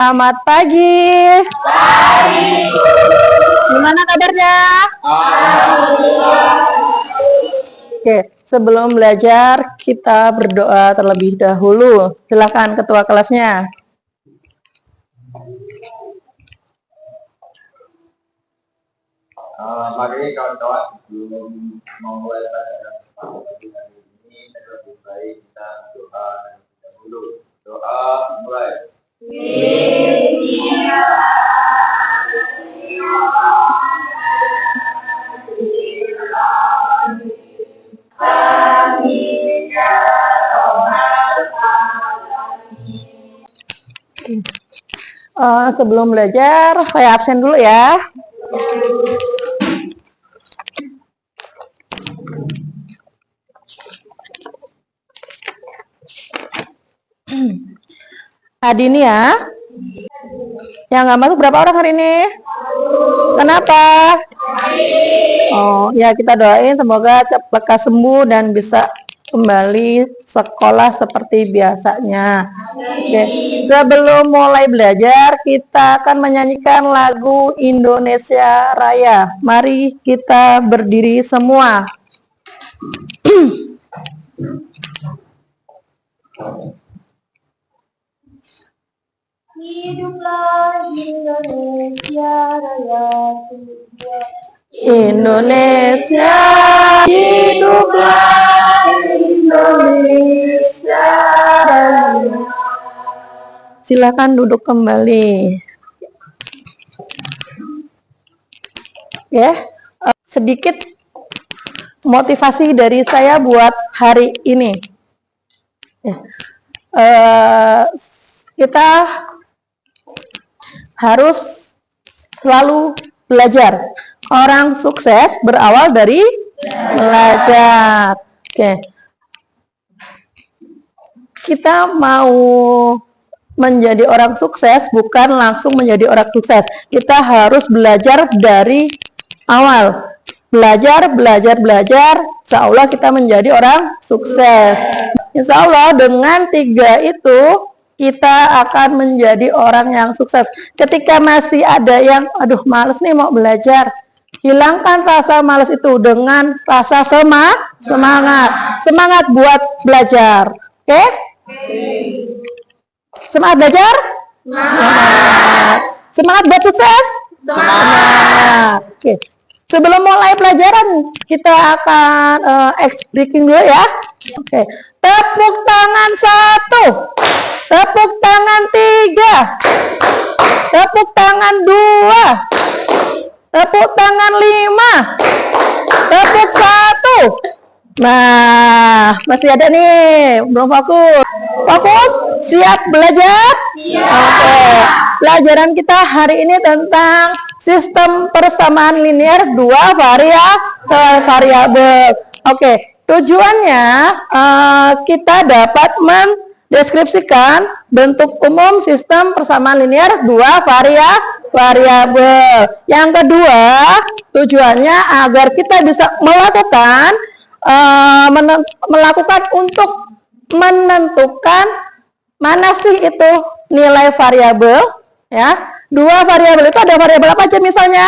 Selamat pagi. Gimana kabarnya? Oke, sebelum belajar kita berdoa terlebih dahulu. Silakan ketua kelasnya. Mari kawan-kawan, sebelum memulai pelajaran hari ini, lebih baik kita doa dulu. Doa mulai. Sebelum belajar, saya absen dulu ya. Adi ini ya. Yang nggak masuk berapa orang hari ini? Kenapa? Oh ya, kita doain semoga lekas sembuh dan bisa kembali sekolah seperti biasanya. Oke. Sebelum mulai belajar, kita akan menyanyikan lagu Indonesia Raya. Mari kita berdiri semua. Hiduplah Indonesia Raya. Indonesia, hiduplah Indonesia Raya. Silakan duduk kembali. Ya, sedikit motivasi dari saya buat hari ini. Kita harus selalu belajar. Orang sukses berawal dari belajar. Oke. Kita mau menjadi orang sukses bukan langsung menjadi orang sukses. Kita harus belajar dari awal. Belajar. Insya Allah kita menjadi orang sukses. Insya Allah dengan 3 itu kita akan menjadi orang yang sukses. Ketika masih ada yang, aduh males nih mau belajar, hilangkan rasa males itu dengan rasa semangat. Semangat buat belajar. Oke? Semangat belajar? Semangat buat sukses? Semangat. Oke. Sebelum mulai pelajaran, kita akan breaking dulu ya. Oke. Tepuk tangan 1. Tepuk tangan 3. Tepuk tangan 2. Tepuk tangan 5. Tepuk 1. Nah, masih ada nih, belum fokus. Fokus? Siap belajar? Siap. Oke. Pelajaran kita hari ini tentang sistem persamaan linear 2 variabel. Oke. Tujuannya kita dapat mendeskripsikan bentuk umum sistem persamaan linear 2 variabel. Yang kedua, tujuannya agar kita bisa melakukan untuk menentukan mana sih itu nilai variabel, ya. 2 variabel itu ada variabel apa aja misalnya?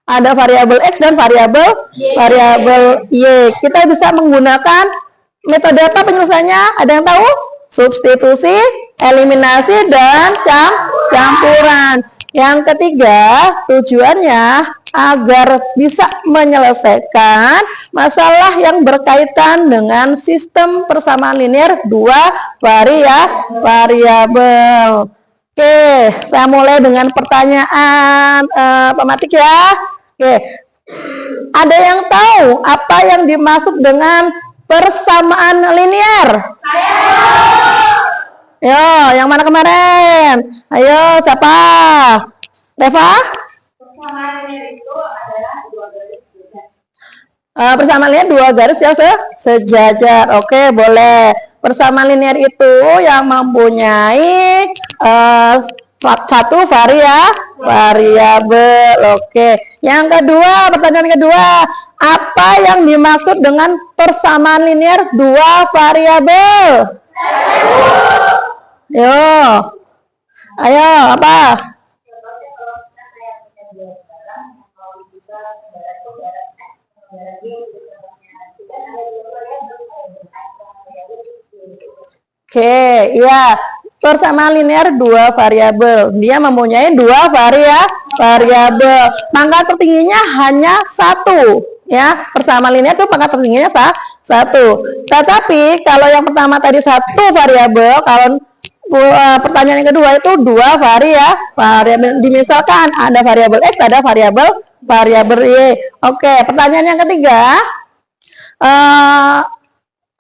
Ada variabel X dan variabel Y. Kita bisa menggunakan metode apa penyelesaiannya? Ada yang tahu? Substitusi, eliminasi, dan campuran. Yang ketiga, tujuannya agar bisa menyelesaikan masalah yang berkaitan dengan sistem persamaan linear 2 variabel. Oke, saya mulai dengan pertanyaan pematik ya. Oke, ada yang tahu apa yang dimaksud dengan persamaan linear? Ayo, yang mana kemarin? Ayo, siapa? Reva? Persamaan linear itu adalah 2 garis sejajar. Persamaan linear 2 garis yang sejajar. Oke, boleh. Persamaan linear itu yang mempunyai satu variabel. Oke. Yang kedua, pertanyaan kedua, apa yang dimaksud dengan persamaan linear 2 variabel? Yo. Ayo, apa? Contohnya kalau kita kayak punya dua barang, mau juga barang itu barang X, barang Y, gitu. Kita ada dua variabel, variabel X dan variabel Y. Oke, iya. Persamaan linear dua variabel. Dia mempunyai dua variabel. Pangkat tertingginya hanya satu. Ya, persamaan linear itu pangkat tertingginya satu. Tetapi kalau yang pertama tadi satu variabel, kalau pertanyaan yang kedua itu dua variabel. Misalkan ada variabel X, ada variabel Y. Oke, pertanyaan yang ketiga.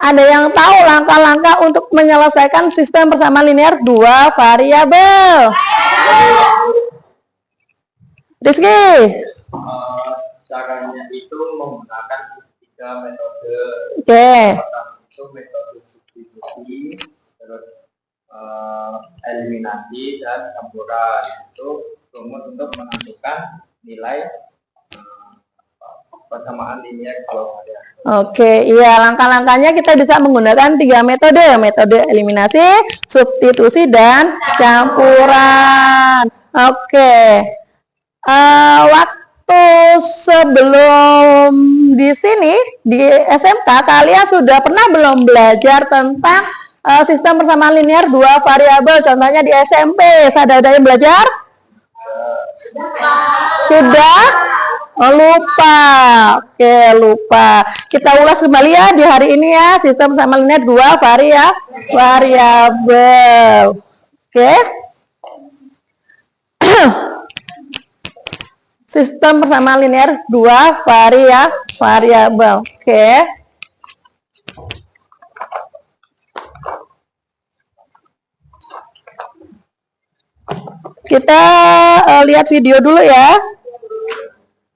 Ada yang tahu langkah-langkah untuk menyelesaikan sistem persamaan linear dua variabel? Rizky? Caranya itu menggunakan tiga metode. Oke. Pertama itu metode substitusi, terus eliminasi dan campuran. Itu rumus untuk menentukan nilai persamaan linear kalau ada. Oke, iya, langkah-langkahnya kita bisa menggunakan tiga metode. Metode eliminasi, substitusi, dan campuran. Oke. Waktu sebelum di sini, di SMK, kalian sudah pernah belum belajar tentang sistem persamaan linear dua variabel? Contohnya di SMP, ada yang belajar? Sudah? Oh, lupa. Oke, lupa. Kita ulas kembali ya di hari ini ya, sistem persamaan linear dua variabel. Oke. Sistem persamaan linear dua variabel. Oke. Kita lihat video dulu ya.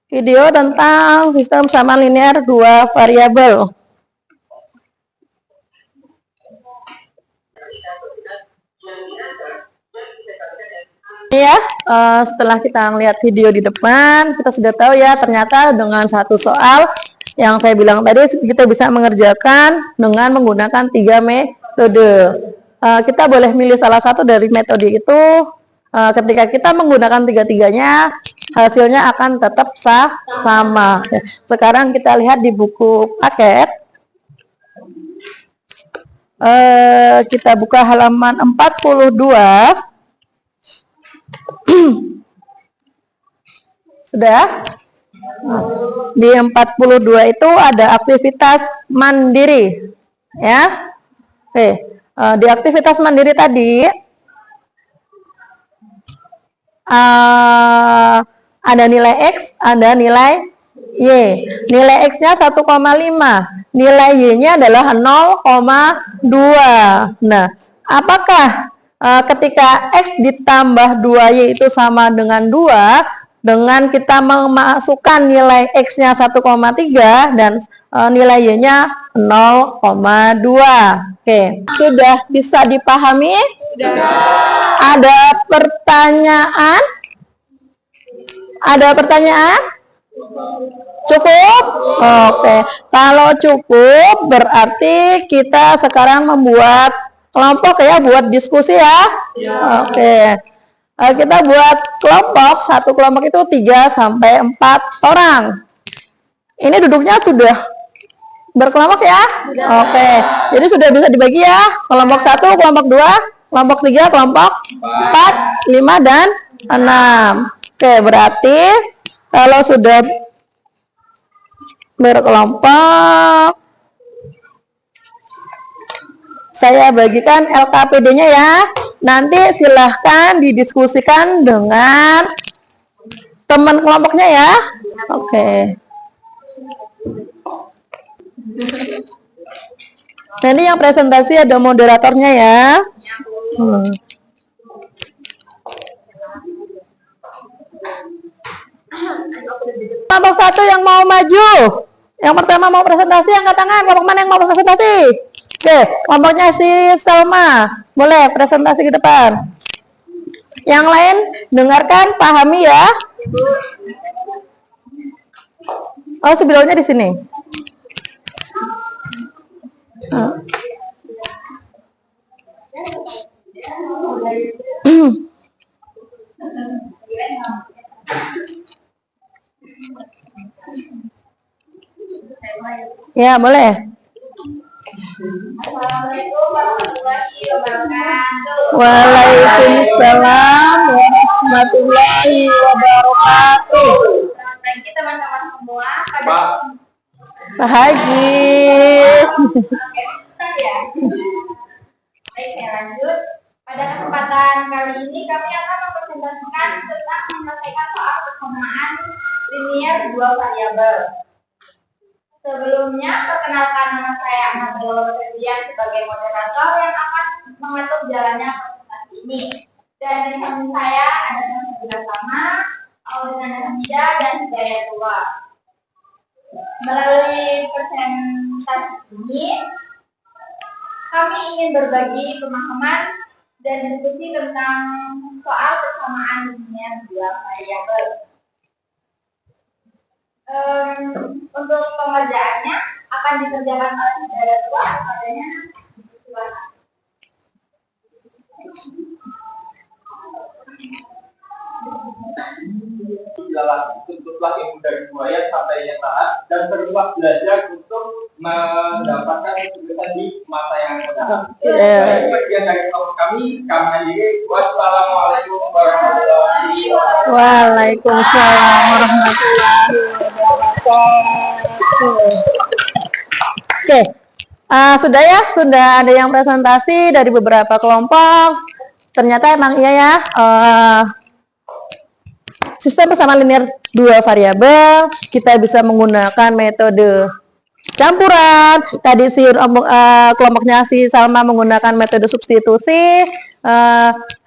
Video tentang sistem persamaan linear dua variabel. Ya, setelah kita melihat video di depan, kita sudah tahu ya, ternyata dengan satu soal yang saya bilang tadi, kita bisa mengerjakan dengan menggunakan tiga metode. Kita boleh milih salah satu dari metode itu. Ketika kita menggunakan tiga-tiganya, hasilnya akan tetap sama. Sekarang kita lihat di buku paket. Kita buka halaman 42. Sudah? Di 42 itu ada aktivitas mandiri. Ya. Oke. Di aktivitas mandiri tadi, ada nilai X, ada nilai Y. Nilai X-nya 1,5. Nilai Y-nya adalah 0,2. Nah, apakah ketika X ditambah 2Y itu sama dengan 2, dengan kita memasukkan nilai X-nya 1,3 dan nilai Y-nya 0,2. Oke, sudah bisa dipahami? Ada pertanyaan? Ada pertanyaan? Cukup? Oke. Kalau cukup berarti kita sekarang membuat kelompok ya, buat diskusi ya. Oke. Kita buat kelompok, satu kelompok itu 3 sampai 4 orang. Ini duduknya sudah berkelompok ya? Oke. Jadi sudah bisa dibagi ya. Kelompok 1, kelompok 2, kelompok 3, kelompok 4, 5, dan 6. Oke, berarti kalau sudah berkelompok, saya bagikan LKPD-nya ya. Nanti silahkan didiskusikan dengan teman kelompoknya ya. Oke. Nah, ini yang presentasi ada moderatornya ya. Kelompok 1 yang mau maju. Yang pertama mau presentasi, angkat tangan. Kelompok mana yang mau presentasi? Oke, kelompoknya si Selma. Boleh presentasi ke depan. Yang lain dengarkan, pahami ya. Oh, sebelumnya di sini. Ya, boleh. Assalamualaikum warahmatullahi wabarakatuh. Waalaikumsalam warahmatullahi wabarakatuh. Selamat pagi teman-teman semua. Pak, Pagi. Oke, bentar ya. Baik, saya lanjut. Pada kesempatan kali ini kami akan mempresentasikan tentang menyelesaikan soal persamaan linier dua variabel. Sebelumnya, perkenalkan nama saya Ahmad Febrian sebagai moderator yang akan mengatur jalannya presentasi ini. Dan di samping saya ada teman sama, Audrina Hamida dan Hidayatullah. Melalui presentasi ini, kami ingin berbagi pemahaman dan diskusi tentang soal persamaan linier dua variabel. Untuk pengerjaannya akan dikerjakan oleh Hidayatullah adanya silakan. tuntutlah ilmu dari buaya sampai yang taat dan teruslah belajar untuk mendapatkan kesulitan di masa yang akan datang. Baik, bagian dari kelompok kami akhiri. Wassalamualaikum warahmatullahi wabarakatuh. Waalaikumsalam warahmatullahi wabarakatuh. Oke, sudah ya, sudah ada yang presentasi dari beberapa kelompok. Ternyata emang iya ya, sistem persamaan linear dua variabel kita bisa menggunakan metode campuran. Tadi si kelompoknya si Salma menggunakan metode substitusi.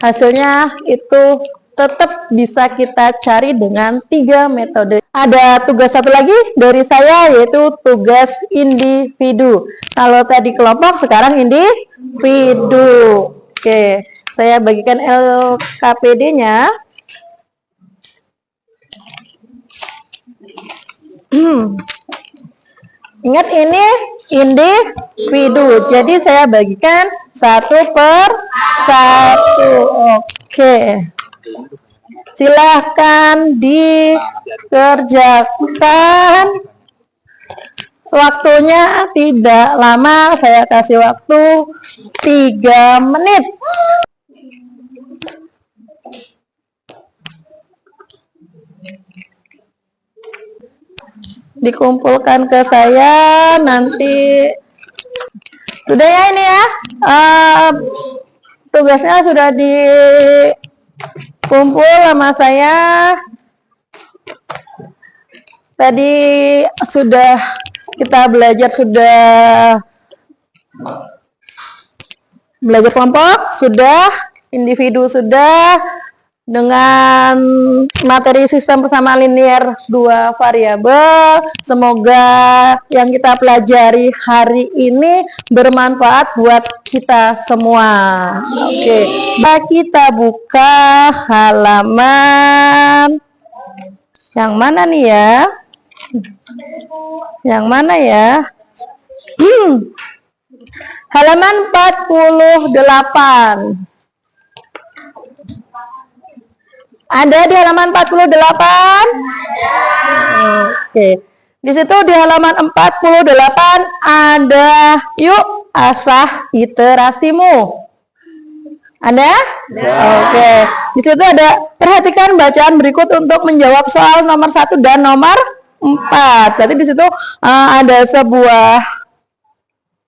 Hasilnya itu tetap bisa kita cari dengan 3 metode. Ada tugas satu lagi dari saya, yaitu tugas individu. Kalau tadi kelompok, sekarang individu. Oke, saya bagikan LKPD-nya. Ingat, ini individu, jadi saya bagikan 1 per 1. Oke, silahkan dikerjakan. Waktunya tidak lama, saya kasih waktu 3 menit. Dikumpulkan ke saya nanti. Sudah ya ini ya, tugasnya sudah dikumpul sama saya. Tadi sudah kita belajar, belajar kelompok, sudah individu, sudah dengan materi sistem persamaan linear dua variabel. Semoga yang kita pelajari hari ini bermanfaat buat kita semua. Oke, kita buka halaman yang mana nih ya? Yang mana ya? Halaman 48. Ada di halaman 48? Oke. Di situ di halaman 48 ada yuk asah iterasimu. Ada? Oke. Di situ ada perhatikan bacaan berikut untuk menjawab soal nomor 1 dan nomor 4. Berarti di situ ada sebuah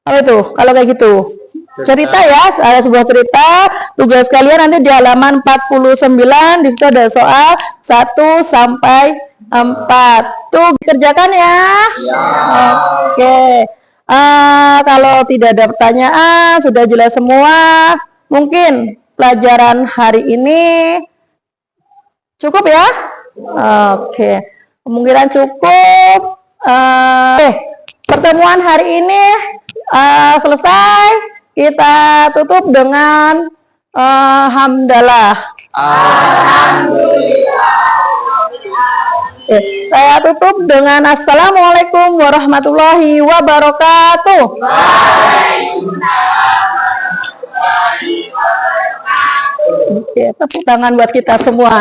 apa itu? Kalau kayak gitu, cerita ya, ada sebuah cerita. Tugas kalian nanti di halaman 49, di situ ada soal 1 sampai 4. Tuh kerjakan ya. Oke. Kalau tidak ada pertanyaan, sudah jelas semua. Mungkin pelajaran hari ini cukup ya. Oke. Kemungkinan cukup. Pertemuan hari ini selesai. Kita tutup dengan hamdalah. Alhamdulillah. Saya tutup dengan assalamualaikum warahmatullahi wabarakatuh. Waalaikumsalam warahmatullahi wabarakatuh. Oke, tepuk tangan buat kita semua.